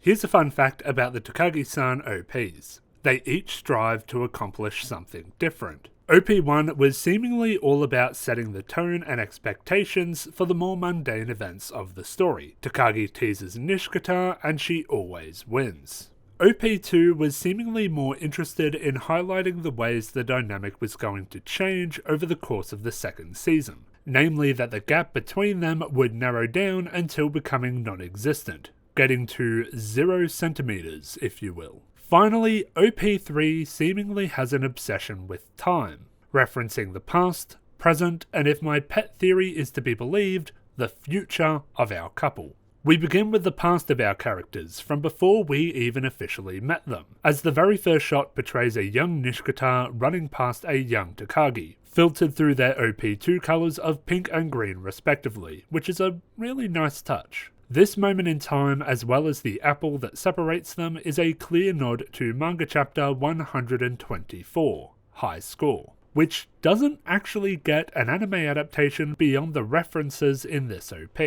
Here's a fun fact about the Takagi-san OPs. They each strive to accomplish something different. OP1 was seemingly all about setting the tone and expectations for the more mundane events of the story. Takagi teases Nishikata and she always wins. OP2 was seemingly more interested in highlighting the ways the dynamic was going to change over the course of the second season, namely that the gap between them would narrow down until becoming non-existent, getting to 0 centimeters, if you will. Finally, OP3 seemingly has an obsession with time, referencing the past, present, and if my pet theory is to be believed, the future of our couple. We begin with the past of our characters, from before we even officially met them, as the very first shot portrays a young Nishikata running past a young Takagi, filtered through their OP2 colours of pink and green respectively, which is a really nice touch. This moment in time, as well as the apple that separates them, is a clear nod to manga chapter 124, High Score, which doesn't actually get an anime adaptation beyond the references in this OP.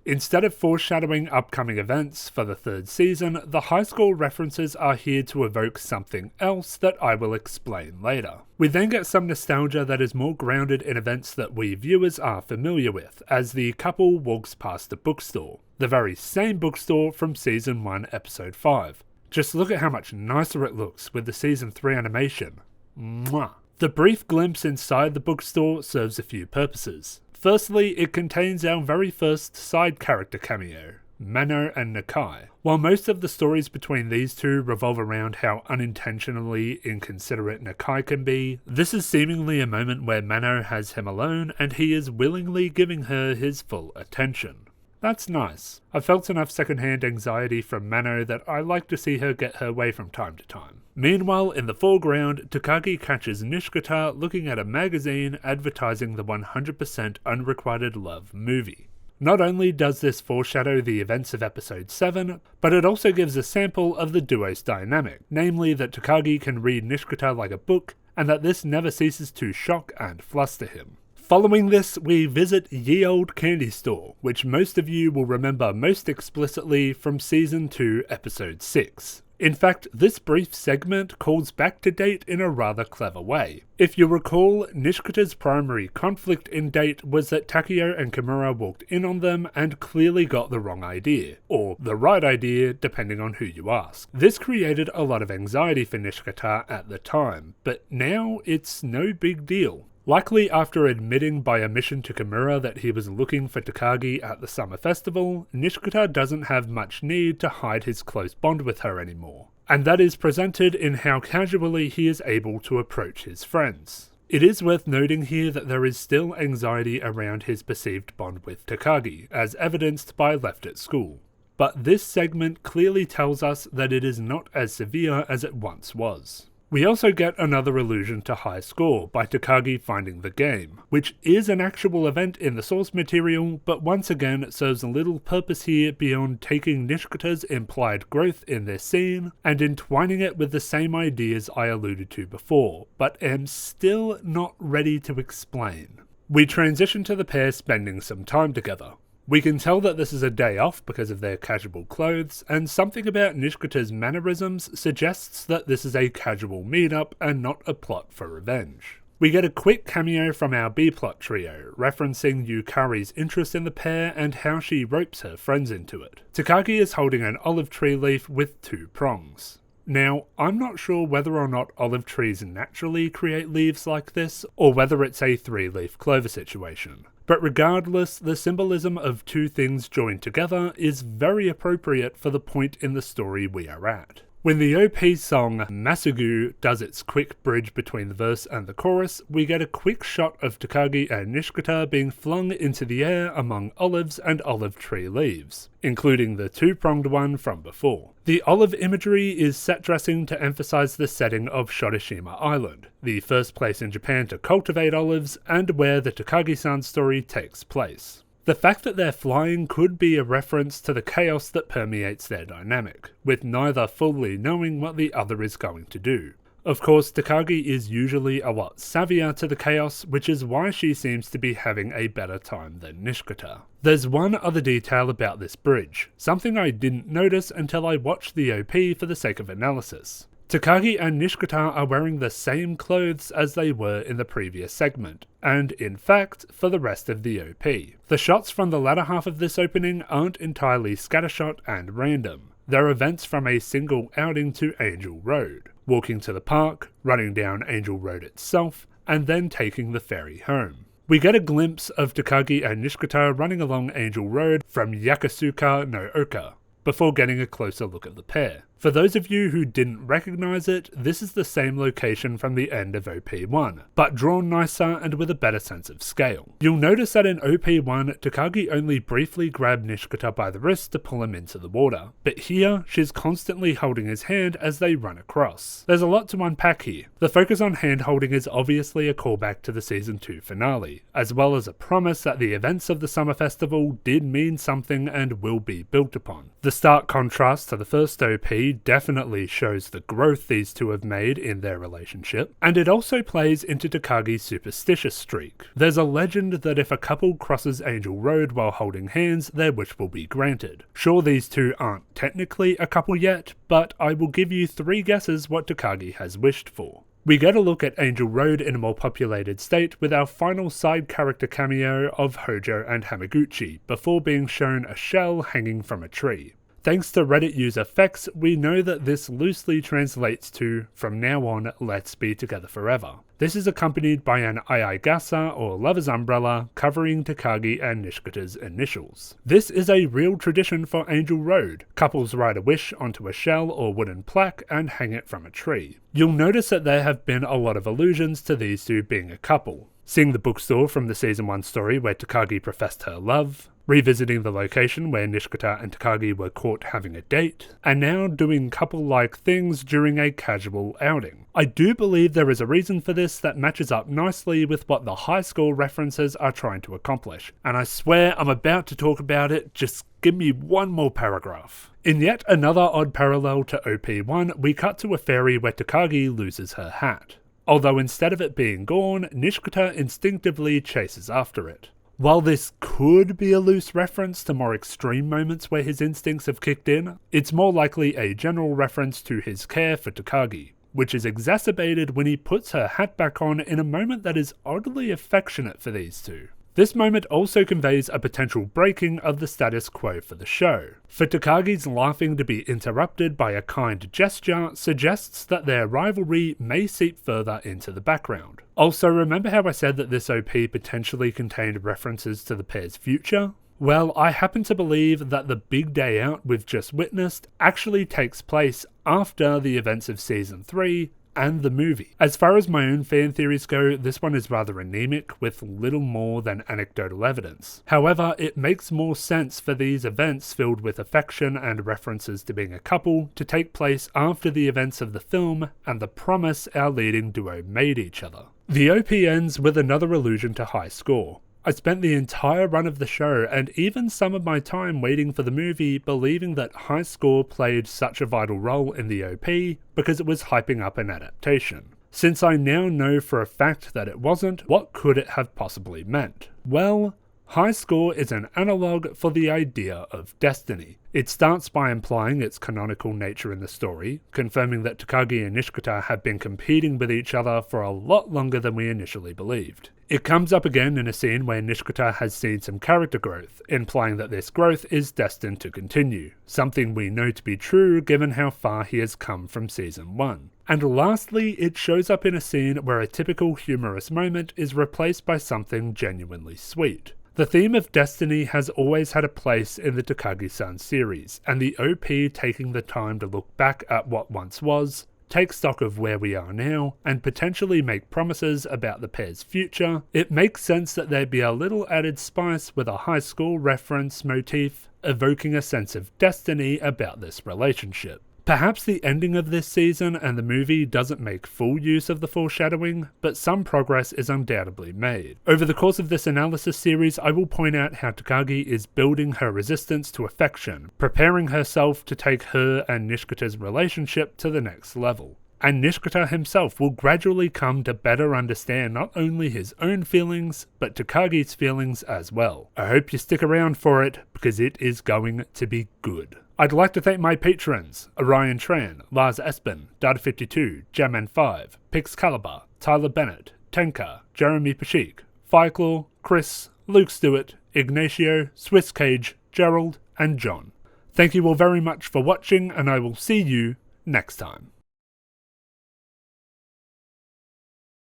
Instead of foreshadowing upcoming events for the third season, the high score references are here to evoke something else that I will explain later. We then get some nostalgia that is more grounded in events that we viewers are familiar with, as the couple walks past a bookstore, the very same bookstore from Season 1 Episode 5. Just look at how much nicer it looks with the Season 3 animation. Mwah! The brief glimpse inside the bookstore serves a few purposes. Firstly, it contains our very first side character cameo, Mano and Nakai. While most of the stories between these two revolve around how unintentionally inconsiderate Nakai can be, this is seemingly a moment where Mano has him alone and he is willingly giving her his full attention. That's nice. I've felt enough secondhand anxiety from Mano that I like to see her get her way from time to time. Meanwhile, in the foreground, Takagi catches Nishikata looking at a magazine advertising the 100% Unrequited Love movie. Not only does this foreshadow the events of episode 7, but it also gives a sample of the duo's dynamic, namely that Takagi can read Nishikata like a book, and that this never ceases to shock and fluster him. Following this, we visit Ye Olde Candy Store, which most of you will remember most explicitly from Season 2, Episode 6. In fact, this brief segment calls back to Date in a rather clever way. If you recall, Nishikata's primary conflict in Date was that Takeo and Kimura walked in on them and clearly got the wrong idea, or the right idea depending on who you ask. This created a lot of anxiety for Nishikata at the time, but now it's no big deal. Likely after admitting by omission to Kimura that he was looking for Takagi at the summer festival, Nishikata doesn't have much need to hide his close bond with her anymore, and that is presented in how casually he is able to approach his friends. It is worth noting here that there is still anxiety around his perceived bond with Takagi, as evidenced by left at school. But this segment clearly tells us that it is not as severe as it once was. We also get another allusion to High Score by Takagi finding the game, which is an actual event in the source material, but once again serves little purpose here beyond taking Nishikata's implied growth in this scene and entwining it with the same ideas I alluded to before, but am still not ready to explain. We transition to the pair spending some time together. We can tell that this is a day off because of their casual clothes, and something about Nishikata's mannerisms suggests that this is a casual meetup and not a plot for revenge. We get a quick cameo from our B-plot trio, referencing Yukari's interest in the pair and how she ropes her friends into it. Takagi is holding an olive tree leaf with 2 prongs. Now, I'm not sure whether or not olive trees naturally create leaves like this, or whether it's a 3-leaf clover situation. But regardless, the symbolism of 2 things joined together is very appropriate for the point in the story we are at. When the OP song Masugu does its quick bridge between the verse and the chorus, we get a quick shot of Takagi and Nishikata being flung into the air among olives and olive tree leaves, including the 2-pronged one from before. The olive imagery is set dressing to emphasize the setting of Shorishima Island, the first place in Japan to cultivate olives and where the Takagi-san story takes place. The fact that they're flying could be a reference to the chaos that permeates their dynamic, with neither fully knowing what the other is going to do. Of course, Takagi is usually a lot savvier to the chaos, which is why she seems to be having a better time than Nishikata. There's one other detail about this bridge, something I didn't notice until I watched the OP for the sake of analysis. Takagi and Nishikata are wearing the same clothes as they were in the previous segment, and in fact, for the rest of the OP. The shots from the latter half of this opening aren't entirely scattershot and random. They're events from a single outing to Angel Road, walking to the park, running down Angel Road itself, and then taking the ferry home. We get a glimpse of Takagi and Nishikata running along Angel Road from Yakusuka no Oka, before getting a closer look at the pair. For those of you who didn't recognise it, this is the same location from the end of OP1, but drawn nicer and with a better sense of scale. You'll notice that in OP1, Takagi only briefly grabbed Nishikata by the wrist to pull him into the water, but here, she's constantly holding his hand as they run across. There's a lot to unpack here. The focus on hand holding is obviously a callback to the Season 2 finale, as well as a promise that the events of the Summer Festival did mean something and will be built upon. The stark contrast to the first OP definitely shows the growth these two have made in their relationship, and it also plays into Takagi's superstitious streak. There's a legend that if a couple crosses Angel Road while holding hands, their wish will be granted. Sure, these two aren't technically a couple yet, but I will give you 3 guesses what Takagi has wished for. We get a look at Angel Road in a more populated state with our final side character cameo of Hojo and Hamaguchi, before being shown a shell hanging from a tree. Thanks to Reddit user Fex, we know that this loosely translates to, from now on, let's be together forever. This is accompanied by an Ayagasa or lover's umbrella covering Takagi and Nishikata's initials. This is a real tradition for Angel Road. Couples write a wish onto a shell or wooden plaque and hang it from a tree. You'll notice that there have been a lot of allusions to these two being a couple. Seeing the bookstore from the Season 1 story where Takagi professed her love, revisiting the location where Nishikata and Takagi were caught having a date, and now doing couple-like things during a casual outing. I do believe there is a reason for this that matches up nicely with what the high school references are trying to accomplish, and I swear I'm about to talk about it, just give me one more paragraph. In yet another odd parallel to OP1, we cut to a ferry where Takagi loses her hat. Although instead of it being gone, Nishikata instinctively chases after it. While this could be a loose reference to more extreme moments where his instincts have kicked in, it's more likely a general reference to his care for Takagi, which is exacerbated when he puts her hat back on in a moment that is oddly affectionate for these two. This moment also conveys a potential breaking of the status quo for the show. For Takagi's laughing to be interrupted by a kind gesture suggests that their rivalry may seep further into the background. Also, remember how I said that this OP potentially contained references to the pair's future? Well, I happen to believe that the big day out we've just witnessed actually takes place after the events of Season 3, and the movie. As far as my own fan theories go, this one is rather anemic with little more than anecdotal evidence. However, it makes more sense for these events filled with affection and references to being a couple to take place after the events of the film and the promise our leading duo made each other. The OP ends with another allusion to high score. I spent the entire run of the show and even some of my time waiting for the movie believing that high score played such a vital role in the OP because it was hyping up an adaptation. Since I now know for a fact that it wasn't, what could it have possibly meant? Well, high score is an analogue for the idea of destiny. It starts by implying its canonical nature in the story, confirming that Takagi and Nishikata have been competing with each other for a lot longer than we initially believed. It comes up again in a scene where Nishikata has seen some character growth, implying that this growth is destined to continue, something we know to be true given how far he has come from Season 1. And lastly, it shows up in a scene where a typical humorous moment is replaced by something genuinely sweet. The theme of destiny has always had a place in the Takagi-san series, and the OP taking the time to look back at what once was, take stock of where we are now, and potentially make promises about the pair's future, it makes sense that there'd be a little added spice with a high school reference motif, evoking a sense of destiny about this relationship. Perhaps the ending of this season and the movie doesn't make full use of the foreshadowing, but some progress is undoubtedly made. Over the course of this analysis series, I will point out how Takagi is building her resistance to affection, preparing herself to take her and Nishikata's relationship to the next level. and Nishikata himself will gradually come to better understand not only his own feelings, but Takagi's feelings as well. I hope you stick around for it, because it is going to be good. I'd like to thank my patrons: Orion Tran, Lars Espen, Data52, Jamman5, Pixcalibur, Tyler Bennett, Tenka, Jeremy Pashik, Fireclaw, Chris, Luke Stewart, Ignacio, Swiss Cage, Gerald, and John. Thank you all very much for watching, and I will see you next time.